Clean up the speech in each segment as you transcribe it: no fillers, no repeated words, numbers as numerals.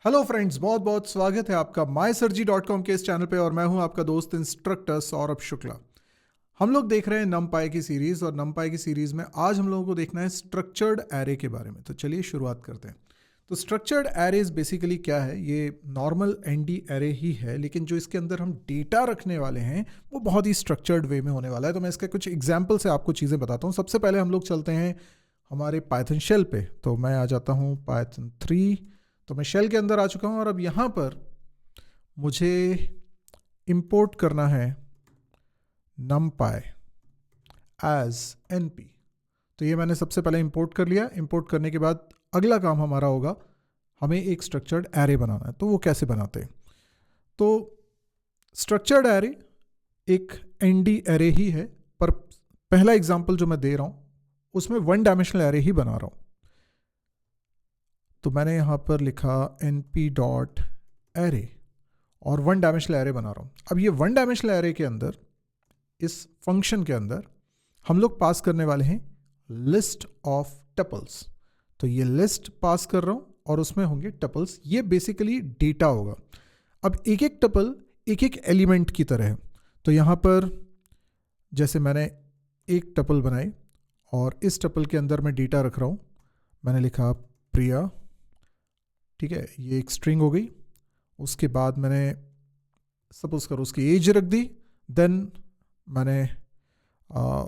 Hello friends, बहुत बहुत स्वागत है आपका mysurgery.com के इस चैनल पे। और मैं हूं आपका दोस्त इंस्ट्रक्टर सौरभ शुक्ला। हम लोग देख रहे हैं numpy की सीरीज, और numpy की सीरीज में आज हम लोगों को देखना है स्ट्रक्चर्ड एरे के बारे में। तो चलिए शुरुआत करते हैं। तो स्ट्रक्चर्ड एरेज बेसिकली क्या है? ये नॉर्मल एनडी एरे ही है, लेकिन जो इसके अंदर हम डेटा रखने वाले हैं वो बहुत ही स्ट्रक्चर्ड वे में होने वाला है। तो मैं इसके कुछ एग्जाम्पल से आपको चीज़ें बताता हूँ। सबसे पहले हम लोग चलते हैं हमारे पाइथन शेल पे। तो मैं आ जाता हूँ पाइथन 3। तो मैं शेल के अंदर आ चुका हूँ, और अब यहाँ पर मुझे इंपोर्ट करना है numpy एज np। तो ये मैंने सबसे पहले इंपोर्ट कर लिया। इंपोर्ट करने के बाद अगला काम हमारा होगा, हमें एक स्ट्रक्चर्ड एरे बनाना है। तो वो कैसे बनाते हैं? तो स्ट्रक्चर्ड एरे एक एनडी एरे ही है, पर पहला एग्जांपल जो मैं दे रहा हूँ उसमें वन डायमेंशनल एरे ही बना रहा हूँ। तो मैंने यहाँ पर लिखा np.array और वन डायमेंशनल एरे बना रहा हूँ। अब ये वन डायमेंशनल एरे के अंदर, इस फंक्शन के अंदर हम लोग पास करने वाले हैं लिस्ट ऑफ टपल्स। तो ये लिस्ट पास कर रहा हूँ और उसमें होंगे टपल्स। ये बेसिकली डेटा होगा। अब एक एक टपल एक एक एलिमेंट की तरह है। तो यहाँ पर जैसे मैंने एक टपल बनाई और इस टपल के अंदर मैं डेटा रख रहा हूँ। मैंने लिखा प्रिया, ठीक है, ये एक स्ट्रिंग हो गई। उसके बाद मैंने सपोज करो उसकी एज रख दी, देन मैंने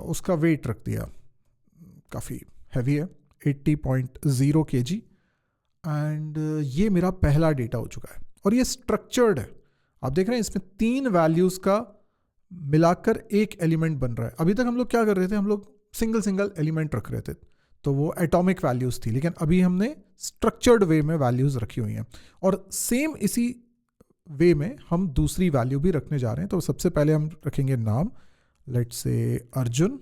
उसका वेट रख दिया, काफ़ी हैवी है, 80.0 kg। एंड ये मेरा पहला डेटा हो चुका है, और ये स्ट्रक्चर्ड है। आप देख रहे हैं इसमें 3 वैल्यूज़ का मिलाकर एक एलिमेंट बन रहा है। अभी तक हम लोग क्या कर रहे थे? हम लोग सिंगल सिंगल एलिमेंट रख रहे थे, तो वो एटॉमिक वैल्यूज़ थी। लेकिन अभी हमने स्ट्रक्चर्ड वे में वैल्यूज़ रखी हुई हैं, और सेम इसी वे में हम दूसरी वैल्यू भी रखने जा रहे हैं। तो सबसे पहले हम रखेंगे नाम, let's say Arjun,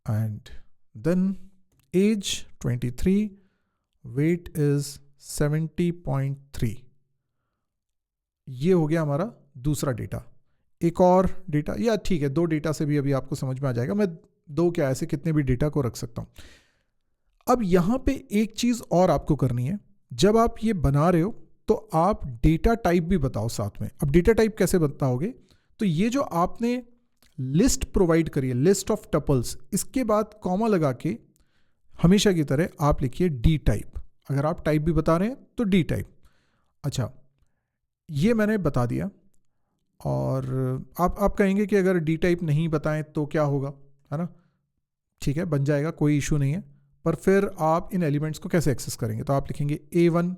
and then age 23, weight is 70.3। ये हो गया हमारा दूसरा डेटा। एक और डेटा, या ठीक है, 2 डेटा से भी अभी आपको समझ में आ जाएगा। मैं 2 क्या, ऐसे कितने भी डेटा को रख सकता हूँ। अब यहाँ पे एक चीज़ और आपको करनी है। जब आप ये बना रहे हो तो आप डेटा टाइप भी बताओ साथ में। अब डेटा टाइप कैसे बताओगे? तो ये जो आपने लिस्ट प्रोवाइड करी है, लिस्ट ऑफ टपल्स, इसके बाद कॉमा लगा के हमेशा की तरह आप लिखिए डी टाइप। अगर आप टाइप भी बता रहे हैं तो डी टाइप। अच्छा, ये मैंने बता दिया। और आप कहेंगे कि अगर डी टाइप नहीं बताएं तो क्या होगा, है ना? ठीक है, बन जाएगा, कोई इशू नहीं है। पर फिर आप इन एलिमेंट्स को कैसे एक्सेस करेंगे? तो आप लिखेंगे A1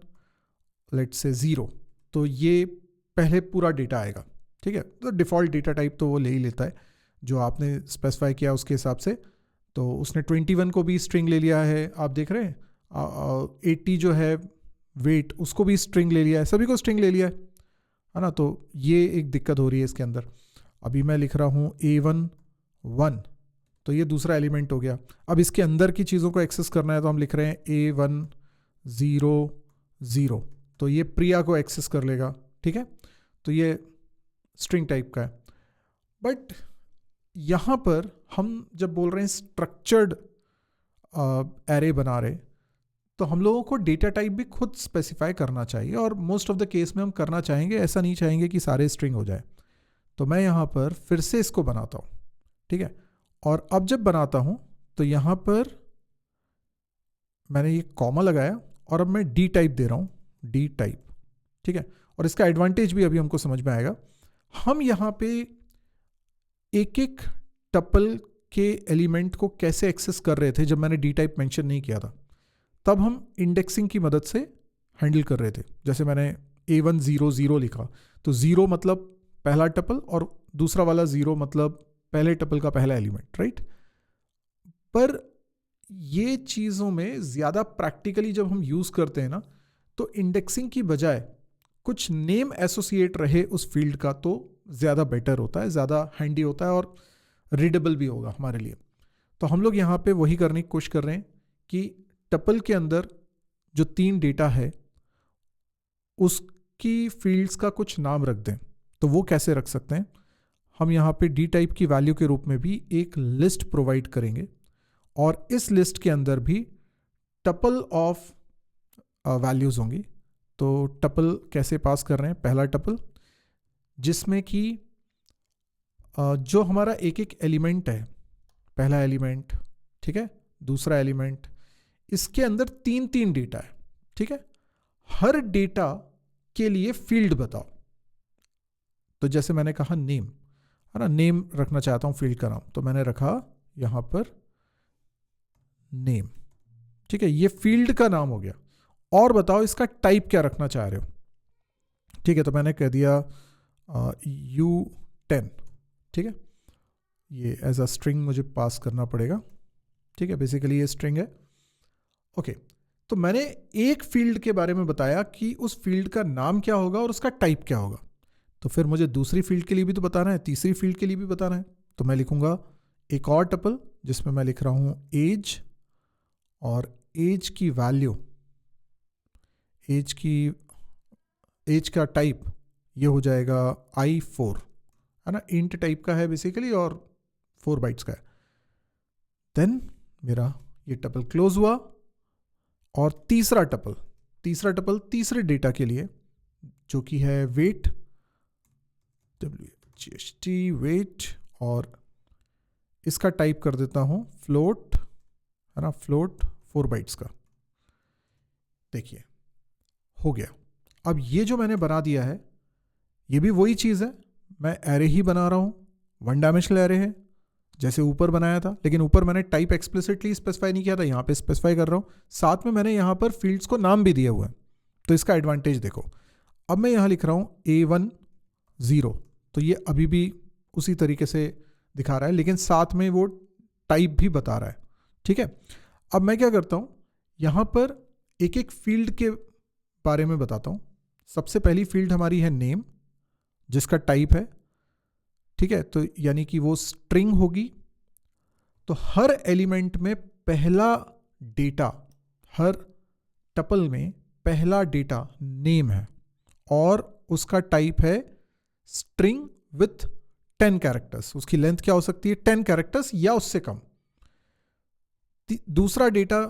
लेट्स से 0। तो ये पहले पूरा डेटा आएगा, ठीक है। तो डिफ़ॉल्ट डेटा टाइप तो वो ले ही लेता है जो आपने स्पेसिफाई किया उसके हिसाब से। तो उसने 21 को भी स्ट्रिंग ले लिया है, आप देख रहे हैं। 80 जो है वेट, उसको भी स्ट्रिंग ले लिया है, सभी को स्ट्रिंग ले लिया है ना? तो ये एक दिक्कत हो रही है इसके अंदर। अभी मैं लिख रहा हूँ A1 1, तो ये दूसरा एलिमेंट हो गया। अब इसके अंदर की चीज़ों को एक्सेस करना है, तो हम लिख रहे हैं A1 0 0। तो ये प्रिया को एक्सेस कर लेगा, ठीक है। तो ये स्ट्रिंग टाइप का है। बट यहाँ पर हम जब बोल रहे हैं स्ट्रक्चर्ड एरे बना रहे, तो हम लोगों को डेटा टाइप भी खुद स्पेसिफाई करना चाहिए। और मोस्ट ऑफ द केस में हम करना चाहेंगे, ऐसा नहीं चाहेंगे कि सारे स्ट्रिंग हो जाए। तो मैं यहाँ पर फिर से इसको बनाता हूँ, ठीक है। और अब जब बनाता हूँ तो यहाँ पर मैंने ये कॉमा लगाया, और अब मैं डी टाइप दे रहा हूँ, डी टाइप, ठीक है। और इसका एडवांटेज भी अभी हमको समझ में आएगा। हम यहाँ पे एक एक टपल के एलिमेंट को कैसे एक्सेस कर रहे थे जब मैंने डी टाइप मेंशन नहीं किया था। तब हम इंडेक्सिंग की मदद से हैंडल कर रहे थे। जैसे मैंने A1 0 0 लिखा, तो 0 मतलब पहला टपल, और दूसरा वाला 0 मतलब पहले टपल का पहला एलिमेंट, राइट। पर ये चीज़ों में ज़्यादा प्रैक्टिकली जब हम यूज़ करते हैं ना, तो इंडेक्सिंग की बजाय कुछ नेम एसोसिएट रहे उस फील्ड का, तो ज़्यादा बेटर होता है, ज़्यादा हैंडी होता है, और रीडेबल भी होगा हमारे लिए। तो हम लोग यहाँ पे वही करने की कोशिश कर रहे हैं कि टपल के अंदर जो 3 डेटा है उसकी फील्ड्स का कुछ नाम रख दें। तो वो कैसे रख सकते हैं? हम यहाँ पे डी टाइप की वैल्यू के रूप में भी एक लिस्ट प्रोवाइड करेंगे, और इस लिस्ट के अंदर भी टपल ऑफ वैल्यूज़ होंगी। तो टपल कैसे पास कर रहे हैं, पहला टपल जिसमें कि जो हमारा एक एक एलिमेंट है, पहला एलिमेंट, ठीक है, दूसरा एलिमेंट, इसके अंदर 3 डेटा है, ठीक है। हर डेटा के लिए फील्ड बताओ। तो जैसे मैंने कहा नेम, है ना, नेम रखना चाहता हूं फील्ड का नाम, तो मैंने रखा यहां पर नेम, ठीक है, ये फील्ड का नाम हो गया। और बताओ इसका टाइप क्या रखना चाह रहे हो, ठीक है, तो मैंने कह दिया U10, ठीक है, ये एज अ स्ट्रिंग मुझे पास करना पड़ेगा, ठीक है, बेसिकली ये स्ट्रिंग है। ओके, तो मैंने एक फील्ड के बारे में बताया कि उस फील्ड का नाम क्या होगा और उसका टाइप क्या होगा, तो फिर मुझे दूसरी फील्ड के लिए भी तो बताना है, तीसरी फील्ड के लिए भी बताना है। तो मैं लिखूंगा एक और टपल जिसमें मैं लिख रहा हूं एज, और एज की वैल्यू, एज का टाइप ये हो जाएगा I4, है ना, इंट टाइप का है बेसिकली और 4 बाइट्स का है। देन मेरा ये टपल क्लोज हुआ। और तीसरा टपल तीसरे डेटा के लिए जो कि है वेट, WHT वेट, और इसका टाइप कर देता हूं फ्लोट, है ना, फ्लोट 4 बाइट्स का। देखिए हो गया। अब ये जो मैंने बना दिया है ये भी वही चीज़ है, मैं एरे ही बना रहा हूं, 1 डायमेंशनल एरे है जैसे ऊपर बनाया था, लेकिन ऊपर मैंने टाइप एक्सप्लिसिटली स्पेसिफाई नहीं किया था, यहां पे स्पेसिफाई कर रहा हूं। साथ में मैंने यहां पर फील्ड्स को नाम भी दिए हुए हैं, तो इसका एडवांटेज देखो। अब मैं यहां लिख रहा हूं A10, तो ये अभी भी उसी तरीके से दिखा रहा है, लेकिन साथ में वो टाइप भी बता रहा है, ठीक है। अब मैं क्या करता हूं, यहां पर एक एक फील्ड के बारे में बताता हूं। सबसे पहली फील्ड हमारी है नेम, जिसका टाइप है, ठीक है, तो यानी कि वो स्ट्रिंग होगी। तो हर एलिमेंट में पहला डेटा, हर टपल में पहला डेटा नेम है और उसका टाइप है स्ट्रिंग विथ 10 कैरेक्टर्स। उसकी लेंथ क्या हो सकती है, 10 कैरेक्टर्स या उससे कम। दूसरा डेटा,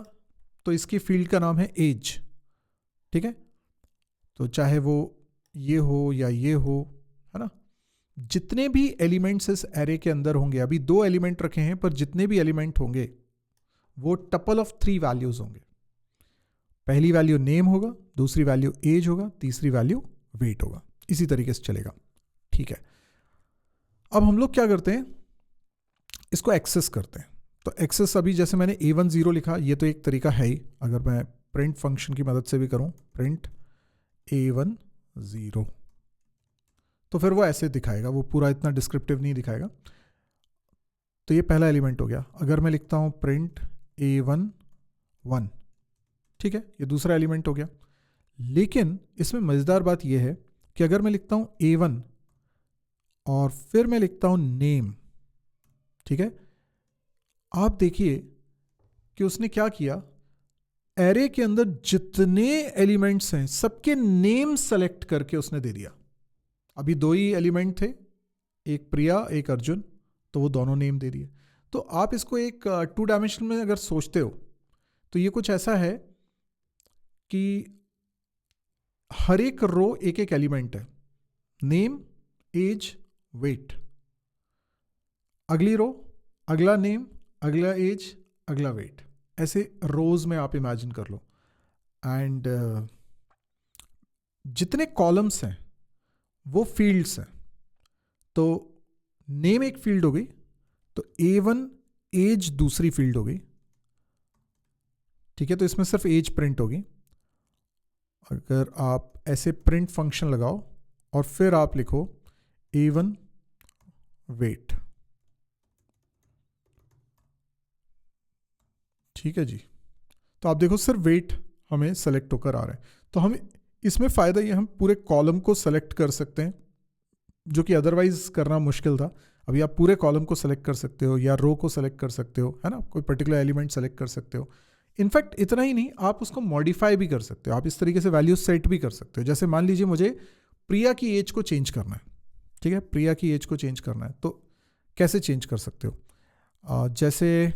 तो इसकी फील्ड का नाम है एज, ठीक है, तो चाहे वो ये हो या ये हो, है ना। जितने भी एलिमेंट्स इस एरे के अंदर होंगे, अभी 2 एलिमेंट रखे हैं, पर जितने भी एलिमेंट होंगे वो टपल ऑफ 3 वैल्यूज होंगे। पहली वैल्यू नेम होगा, दूसरी वैल्यू एज होगा, तीसरी वैल्यू वेट होगा, इसी तरीके से चलेगा, ठीक है। अब हम लोग क्या करते हैं, इसको एक्सेस करते हैं। तो एक्सेस, अभी जैसे मैंने A10 लिखा, ये तो एक तरीका है ही, अगर मैं प्रिंट फंक्शन की मदद से भी करूं, प्रिंट A10, तो फिर वो ऐसे दिखाएगा, वो पूरा इतना डिस्क्रिप्टिव नहीं दिखाएगा। तो ये पहला एलिमेंट हो गया। अगर मैं लिखता हूं प्रिंट A11, ठीक है, ये दूसरा एलिमेंट हो गया। लेकिन इसमें मजेदार बात यह है कि अगर मैं लिखता हूं A1 और फिर मैं लिखता हूं नेम, ठीक है, आप देखिए कि उसने क्या किया, एरे के अंदर जितने एलिमेंट्स हैं सबके नेम सेलेक्ट करके उसने दे दिया। अभी 2 ही एलिमेंट थे, एक प्रिया एक अर्जुन, तो वो दोनों नेम दे दिए। तो आप इसको एक 2 डायमेंशन में अगर सोचते हो तो ये कुछ ऐसा है कि हर एक रो एक एक एलिमेंट है, नेम एज वेट, अगली रो अगला नेम अगला एज अगला वेट, ऐसे रोज में आप इमेजिन कर लो। एंड जितने कॉलम्स हैं वो फील्ड्स हैं। तो नेम एक फील्ड हो गई, तो A1 एज दूसरी फील्ड हो गई, ठीक है, तो इसमें सिर्फ एज प्रिंट होगी। अगर आप ऐसे प्रिंट फंक्शन लगाओ और फिर आप लिखो A1 वेट, ठीक है जी, तो आप देखो सिर्फ वेट हमें सेलेक्ट होकर आ रहे हैं। तो हम इसमें फ़ायदा ये, हम पूरे कॉलम को सेलेक्ट कर सकते हैं, जो कि अदरवाइज करना मुश्किल था। अभी आप पूरे कॉलम को सेलेक्ट कर सकते हो या रो को सेलेक्ट कर सकते हो, है ना, कोई पर्टिकुलर एलिमेंट सेलेक्ट कर सकते हो। इनफैक्ट इतना ही नहीं, आप उसको मॉडिफाई भी कर सकते हो, आप इस तरीके से वैल्यू सेट भी कर सकते हो। जैसे मान लीजिए मुझे प्रिया की एज को चेंज करना है, ठीक है, प्रिया की एज को चेंज करना है, तो कैसे चेंज कर सकते हो। जैसे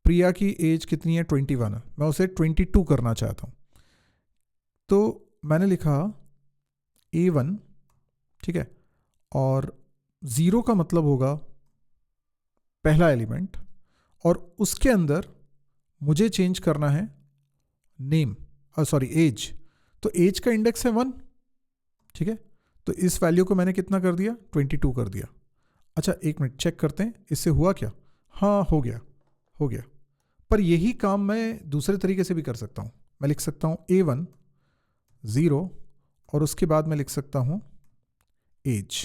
प्रिया की एज कितनी है, 21 है, मैं उसे 22 करना चाहता हूँ। तो मैंने लिखा A1, ठीक है, और 0 का मतलब होगा पहला एलिमेंट, और उसके अंदर मुझे चेंज करना है नेम, सॉरी एज। तो एज का इंडेक्स है 1, ठीक है, तो इस वैल्यू को मैंने कितना कर दिया, 22 कर दिया। अच्छा एक मिनट चेक करते हैं इससे हुआ क्या। हाँ हो गया, हो गया। पर यही काम मैं दूसरे तरीके से भी कर सकता हूँ। मैं लिख सकता हूँ A1 0 और उसके बाद मैं लिख सकता हूँ एज।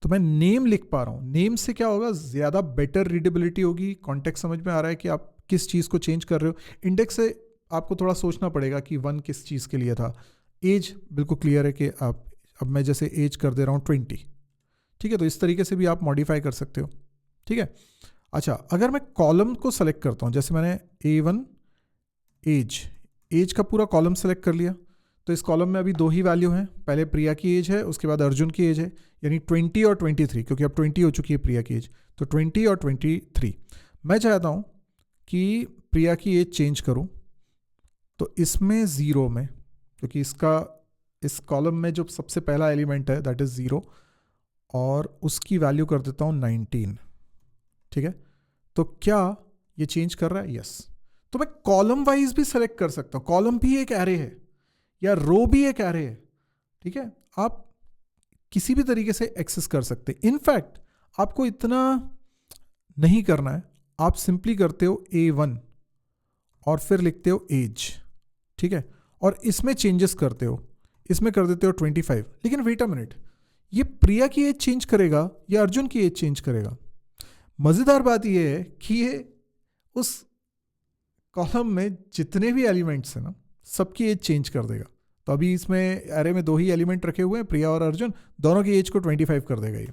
तो मैं नेम लिख पा रहा हूँ। नेम से क्या होगा, ज़्यादा बेटर रीडेबिलिटी होगी, कॉन्टेक्स्ट समझ में आ रहा है कि आप किस चीज़ को चेंज कर रहे हो। इंडेक्स से आपको थोड़ा सोचना पड़ेगा कि 1 किस चीज़ के लिए था। एज बिल्कुल क्लियर है कि आप, अब मैं जैसे एज कर दे रहा हूँ 20, ठीक है, तो इस तरीके से भी आप मॉडिफाई कर सकते हो, ठीक है। अच्छा अगर मैं कॉलम को सेलेक्ट करता हूँ, जैसे मैंने A1 एज का पूरा कॉलम सेलेक्ट कर लिया, तो इस कॉलम में अभी 2 ही वैल्यू हैं, पहले प्रिया की एज है, उसके बाद अर्जुन की एज है, यानी 20 और 23, क्योंकि अब 20 हो चुकी है प्रिया की एज, तो 20 और 23। मैं चाहता हूँ कि प्रिया की एज चेंज करूँ, तो इसमें 0 में, क्योंकि इस कॉलम में जो सबसे पहला एलिमेंट है दैट इज़ 0, और उसकी वैल्यू कर देता हूँ 19, ठीक है। तो क्या ये चेंज कर रहा है? यस। तो मैं कॉलम वाइज भी सेलेक्ट कर सकता हूँ, कॉलम भी एक एरे है या रो भी एक एरे है, ठीक है। आप किसी भी तरीके से एक्सेस कर सकते हैं। इनफैक्ट आपको इतना नहीं करना है, आप सिंपली करते हो A1 और फिर लिखते हो एज, ठीक है, और इसमें चेंजेस करते हो, इसमें कर देते हो 25। लेकिन वेट अ मिनट, ये प्रिया की एज चेंज करेगा या अर्जुन की एज चेंज करेगा? मज़ेदार बात यह है कि ये उस कॉलम में जितने भी एलिमेंट्स हैं ना, सबकी एज चेंज कर देगा। तो अभी इसमें एरे में 2 ही एलिमेंट रखे हुए हैं, प्रिया और अर्जुन, दोनों की एज को 25 कर देगा ये।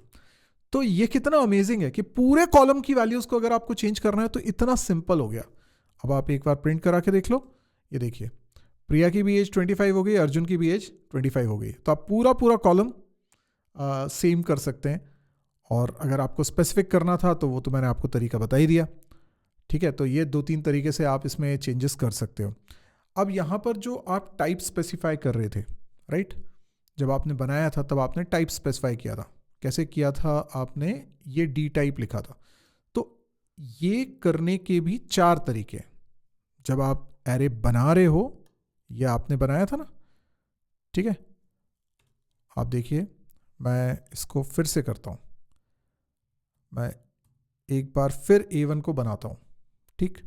तो ये कितना अमेजिंग है कि पूरे कॉलम की वैल्यूज़ को अगर आपको चेंज करना है तो इतना सिंपल हो गया। अब आप एक बार प्रिंट करा के देख लो, ये देखिए प्रिया की भी एज 25 हो गई, अर्जुन की भी एज 25 हो गई। तो आप पूरा कॉलम सेम कर सकते हैं। और अगर आपको स्पेसिफिक करना था तो वो तो मैंने आपको तरीका बता ही दिया, ठीक है। तो ये 2-3 तरीके से आप इसमें चेंजेस कर सकते हो। अब यहाँ पर जो आप टाइप स्पेसिफाई कर रहे थे, राइट, जब आपने बनाया था तब आपने टाइप स्पेसिफाई किया था। कैसे किया था आपने? ये डी टाइप लिखा था। तो ये करने के भी 4 तरीके हैं। जब आप एरे बना रहे हो, ये आपने बनाया था ना, ठीक है, आप देखिए मैं इसको फिर से करता हूँ, मैं एक बार फिर A1 को बनाता हूँ, ठीक,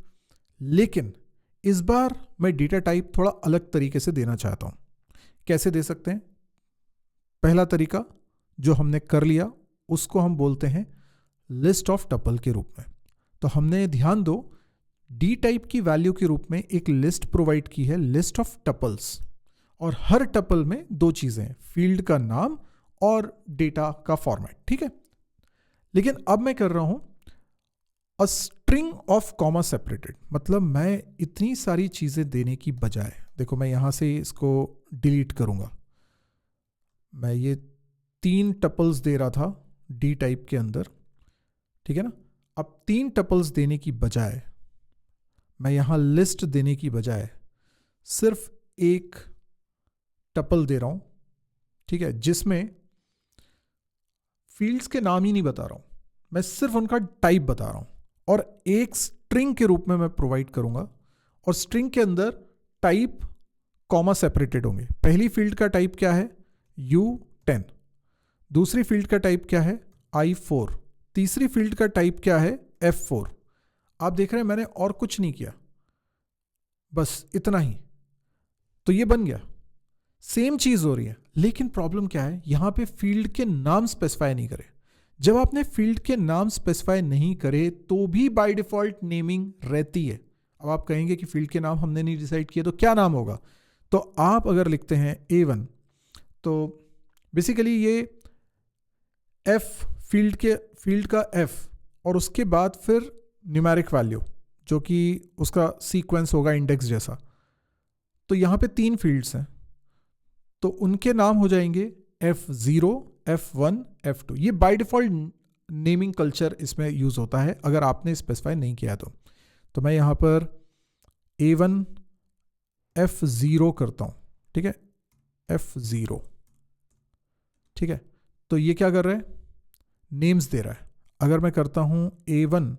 लेकिन इस बार मैं डेटा टाइप थोड़ा अलग तरीके से देना चाहता हूँ। कैसे दे सकते हैं? पहला तरीका जो हमने कर लिया उसको हम बोलते हैं लिस्ट ऑफ टपल के रूप में। तो हमने, ध्यान दो, डी टाइप की वैल्यू के रूप में एक लिस्ट प्रोवाइड की है, लिस्ट ऑफ टपल्स, और हर टपल में 2 चीजें हैं, फील्ड का नाम और डेटा का फॉर्मेट, ठीक है। लेकिन अब मैं कर रहा हूं a string of comma separated, मतलब मैं इतनी सारी चीजें देने की बजाय, देखो मैं यहां से इसको डिलीट करूंगा, मैं ये 3 टपल्स दे रहा था डी टाइप के अंदर, ठीक है ना। अब 3 टपल्स देने की बजाय, मैं यहां लिस्ट देने की बजाय सिर्फ एक टपल दे रहा हूं, ठीक है, जिसमें फील्ड्स के नाम ही नहीं बता रहा हूं, मैं सिर्फ उनका टाइप बता रहा हूं, और एक स्ट्रिंग के रूप में मैं प्रोवाइड करूंगा, और स्ट्रिंग के अंदर टाइप कॉमा सेपरेटेड होंगे। पहली फील्ड का टाइप क्या है? U10, दूसरी फील्ड का टाइप क्या है? I4, तीसरी फील्ड का टाइप क्या है? F4। आप देख रहे हैं मैंने और कुछ नहीं किया, बस इतना ही, तो ये बन गया। सेम चीज हो रही है, लेकिन प्रॉब्लम क्या है, यहां पे फील्ड के नाम स्पेसिफाई नहीं करे। जब आपने फील्ड के नाम स्पेसिफाई नहीं करे तो भी बाय डिफॉल्ट नेमिंग रहती है। अब आप कहेंगे कि फील्ड के नाम हमने नहीं डिसाइड किया तो क्या नाम होगा? तो आप अगर लिखते हैं A1, तो बेसिकली ये F फील्ड का F, और उसके बाद फिर न्यूमेरिक वैल्यू जो कि उसका सीक्वेंस होगा इंडेक्स जैसा। तो यहां पे 3 फील्ड्स हैं, तो उनके नाम हो जाएंगे F0, F1, F2। ये बाय डिफॉल्ट नेमिंग कल्चर इसमें यूज होता है अगर आपने स्पेसिफाई नहीं किया तो मैं यहां पर A1 F0 करता हूं, ठीक है, F0, ठीक है। तो ये क्या कर रहा है, नेम्स दे रहा है। अगर मैं करता हूं A1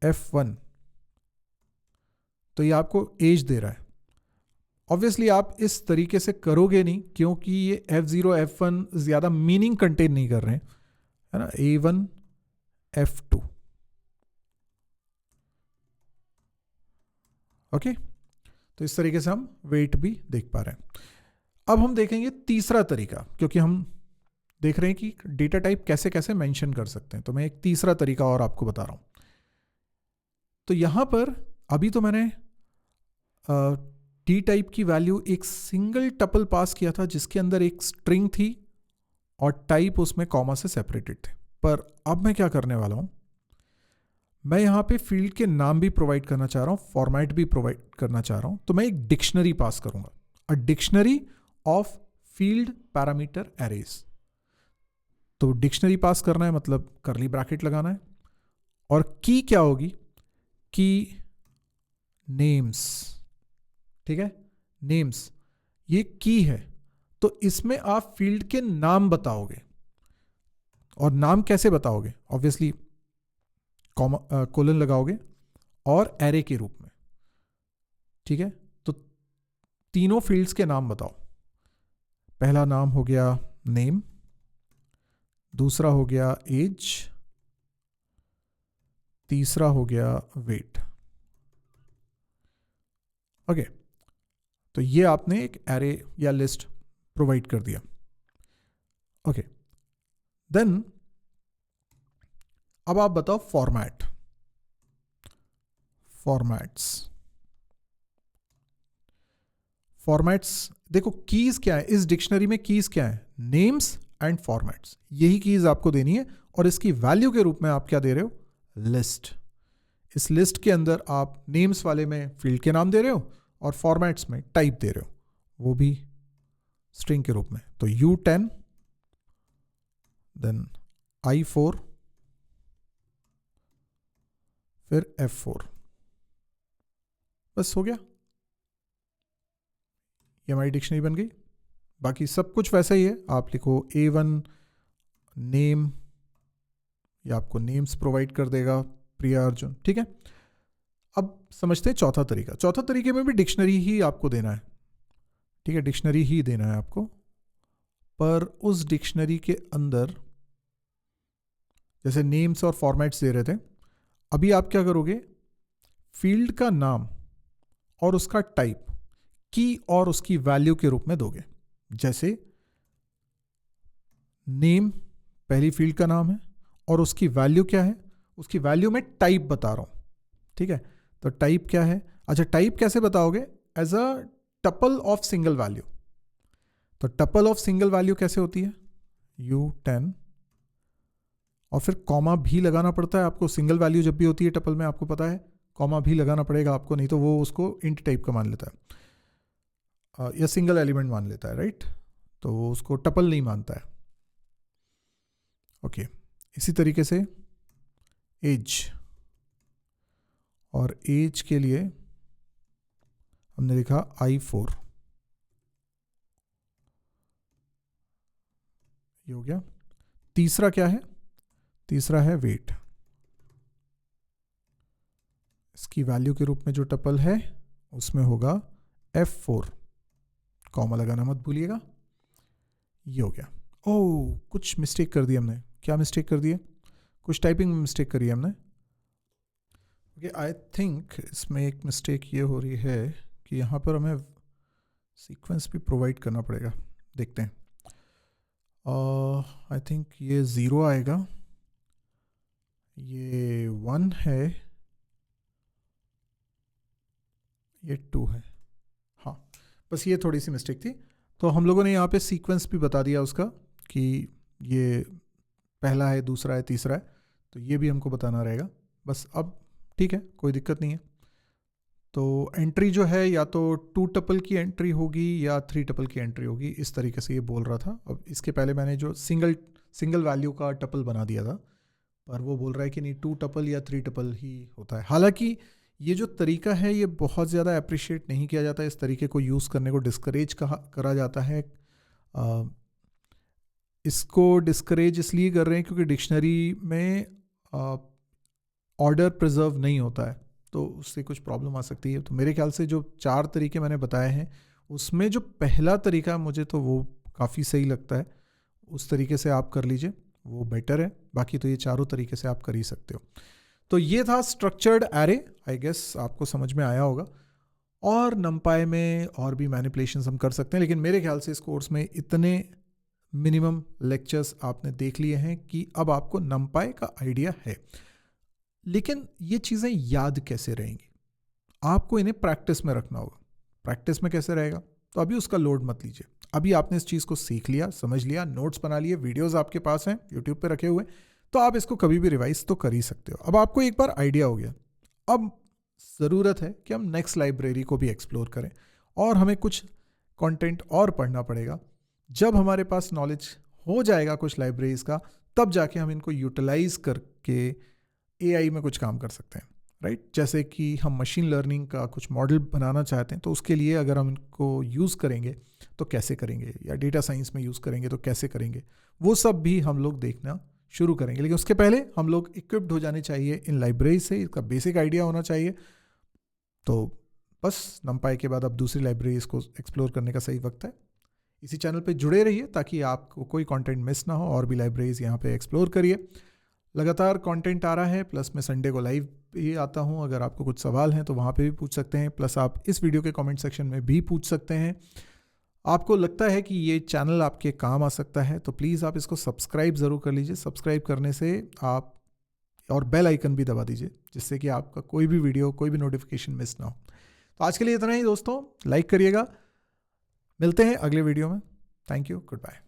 F1 तो ये आपको एज दे रहा है। ऑब्वियसली आप इस तरीके से करोगे नहीं, क्योंकि ये F0 F1 ज़्यादा मीनिंग कंटेन नहीं कर रहे हैं, है ना। A1 F2, okay. तो इस तरीके से हम वेट भी देख पा रहे हैं। अब हम देखेंगे तीसरा तरीका, क्योंकि हम देख रहे हैं कि डेटा टाइप कैसे कैसे मेंशन कर सकते हैं, तो मैं एक तीसरा तरीका और आपको बता रहा हूं। तो यहां पर अभी तो मैंने डी टाइप की वैल्यू एक सिंगल टपल पास किया था जिसके अंदर एक स्ट्रिंग थी और टाइप उसमें कॉमा से सेपरेटेड थे। पर अब मैं क्या करने वाला हूं, मैं यहां पे फील्ड के नाम भी प्रोवाइड करना चाह रहा हूं, फॉर्मेट भी प्रोवाइड करना चाह रहा हूं। तो मैं एक डिक्शनरी पास करूंगा, a dictionary of field parameter arrays. तो डिक्शनरी पास करना है मतलब करली ब्रैकेट लगाना है, और की क्या होगी, की नेम्स, ठीक है, नेम्स ये की है। तो इसमें आप फील्ड के नाम बताओगे, और नाम कैसे बताओगे, ऑब्वियसली कोलन लगाओगे और एरे के रूप में, ठीक है। तो तीनों फील्ड्स के नाम बताओ। पहला नाम हो गया नेम, दूसरा हो गया एज, तीसरा हो गया वेट, ओके। तो ये आपने एक एरे या लिस्ट प्रोवाइड कर दिया, ओके। देन अब आप बताओ फॉर्मेट, फॉर्मेट्स देखो कीज क्या है इस डिक्शनरी में, कीज क्या है, नेम्स एंड फॉर्मेट्स, यही कीज आपको देनी है। और इसकी वैल्यू के रूप में आप क्या दे रहे हो, लिस्ट। इस लिस्ट के अंदर आप नेम्स वाले में फील्ड के नाम दे रहे हो और फॉर्मेट्स में टाइप दे रहे हो, वो भी स्ट्रिंग के रूप में। तो U10 देन I4 फिर F4, बस हो गया, ये हमारी डिक्शनरी बन गई। बाकी सब कुछ वैसा ही है, आप लिखो A1 नेम, या आपको नेम्स प्रोवाइड कर देगा प्रिया अर्जुन, ठीक है। अब समझते हैं चौथा तरीका। चौथा तरीके में भी डिक्शनरी ही आपको देना है, ठीक है, डिक्शनरी ही देना है आपको। पर उस डिक्शनरी के अंदर जैसे नेम्स और फॉर्मेट्स दे रहे थे, अभी आप क्या करोगे, फील्ड का नाम और उसका टाइप की और उसकी वैल्यू के रूप में दोगे। जैसे नेम पहली फील्ड का नाम है और उसकी वैल्यू क्या है, उसकी वैल्यू में टाइप बता रहा हूं, ठीक है। तो टाइप क्या है, अच्छा टाइप कैसे बताओगे, as a tuple of single value. तो टपल ऑफ सिंगल वैल्यू कैसे होती है, U10 और फिर कॉमा भी लगाना पड़ता है आपको। सिंगल वैल्यू जब भी होती है टपल में, आपको पता है कॉमा भी लगाना पड़ेगा आपको, नहीं तो वो उसको इंट टाइप का मान लेता है या सिंगल एलिमेंट मान लेता है, राइट। तो वो उसको टपल नहीं मानता है, ओके। इसी तरीके से एज, और एज के लिए हमने लिखा I4, ये हो गया। तीसरा क्या है, तीसरा है वेट, इसकी वैल्यू के रूप में जो टपल है उसमें होगा F4, कॉमा लगाना मत भूलिएगा। ये हो गया। ओह कुछ मिस्टेक कर दी हमने, क्या मिस्टेक कर दी है, कुछ टाइपिंग में मिस्टेक करी है हमने। ओके, आई थिंक इसमें एक मिस्टेक ये हो रही है कि यहाँ पर हमें सीक्वेंस भी प्रोवाइड करना पड़ेगा, देखते हैं। आई थिंक ये 0 आएगा, ये 1 है, ये 2 है, हाँ बस ये थोड़ी सी मिस्टेक थी। तो हम लोगों ने यहाँ पे सीक्वेंस भी बता दिया उसका कि ये पहला है, दूसरा है, तीसरा है, तो ये भी हमको बताना रहेगा बस। अब ठीक है, कोई दिक्कत नहीं है। तो एंट्री जो है या तो 2 टपल की एंट्री होगी या 3 टपल की एंट्री होगी, इस तरीके से ये बोल रहा था। अब इसके पहले मैंने जो सिंगल वैल्यू का टपल बना दिया था, पर वो बोल रहा है कि नहीं 2 टपल या 3 टपल ही होता है। हालांकि ये जो तरीका है ये बहुत ज़्यादा अप्रिशिएट नहीं किया जाता है। इस तरीके को यूज़ करने को डिस्करेज करा जाता है। इसको डिस्करेज इसलिए कर रहे हैं क्योंकि डिक्शनरी में ऑर्डर प्रिजर्व नहीं होता है, तो उससे कुछ प्रॉब्लम आ सकती है। तो मेरे ख्याल से जो 4 तरीके मैंने बताए हैं उसमें जो पहला तरीका मुझे तो वो काफ़ी सही लगता है, उस तरीके से आप कर लीजिए, वो बेटर है। बाकी तो ये चारों तरीके से आप कर ही सकते हो। तो ये था स्ट्रक्चर्ड एरे, आई गेस आपको समझ में आया होगा। और नमपाई में और भी मैनिपुलेशंस हम कर सकते हैं, लेकिन मेरे ख्याल से इस कोर्स में इतने मिनिमम लेक्चर्स आपने देख लिए हैं कि अब आपको नमपाई का आइडिया है। लेकिन ये चीज़ें याद कैसे रहेंगी? आपको इन्हें प्रैक्टिस में रखना होगा। प्रैक्टिस में कैसे रहेगा? तो अभी उसका लोड मत लीजिए। अभी आपने इस चीज़ को सीख लिया, समझ लिया, नोट्स बना लिए, वीडियोस आपके पास हैं यूट्यूब पे रखे हुए, तो आप इसको कभी भी रिवाइज तो कर ही सकते हो। अब आपको एक बार आइडिया हो गया, अब ज़रूरत है कि हम नेक्स्ट लाइब्रेरी को भी एक्सप्लोर करें और हमें कुछ कंटेंट और पढ़ना पड़ेगा। जब हमारे पास नॉलेज हो जाएगा कुछ लाइब्रेरीज का, तब जाके हम इनको यूटिलाइज करके एआई में कुछ काम कर सकते हैं, राइट? जैसे कि हम मशीन लर्निंग का कुछ मॉडल बनाना चाहते हैं, तो उसके लिए अगर हम इनको यूज़ करेंगे तो कैसे करेंगे, या डेटा साइंस में यूज़ करेंगे तो कैसे करेंगे, वो सब भी हम लोग देखना शुरू करेंगे। लेकिन उसके पहले हम लोग इक्विप्ड हो जाने चाहिए इन लाइब्रेरी से, इसका बेसिक आइडिया होना चाहिए। तो बस नमपाई के बाद अब दूसरी लाइब्रेरीज को एक्सप्लोर करने का सही वक्त है। इसी चैनल पे जुड़े रहिए ताकि आपको कोई कंटेंट मिस ना हो, और भी लाइब्रेरीज यहाँ पे एक्सप्लोर करिए। लगातार कंटेंट आ रहा है, प्लस मैं संडे को लाइव भी आता हूँ। अगर आपको कुछ सवाल हैं तो वहाँ पे भी पूछ सकते हैं, प्लस आप इस वीडियो के कमेंट सेक्शन में भी पूछ सकते हैं। आपको लगता है कि ये चैनल आपके काम आ सकता है तो प्लीज़ आप इसको सब्सक्राइब ज़रूर कर लीजिए। सब्सक्राइब करने से आप, और बेल आइकन भी दबा दीजिए, जिससे कि आपका कोई भी वीडियो, कोई भी नोटिफिकेशन मिस ना हो। तो आज के लिए इतना ही दोस्तों, लाइक करिएगा। मिलते हैं अगले वीडियो में। Thank you, good bye.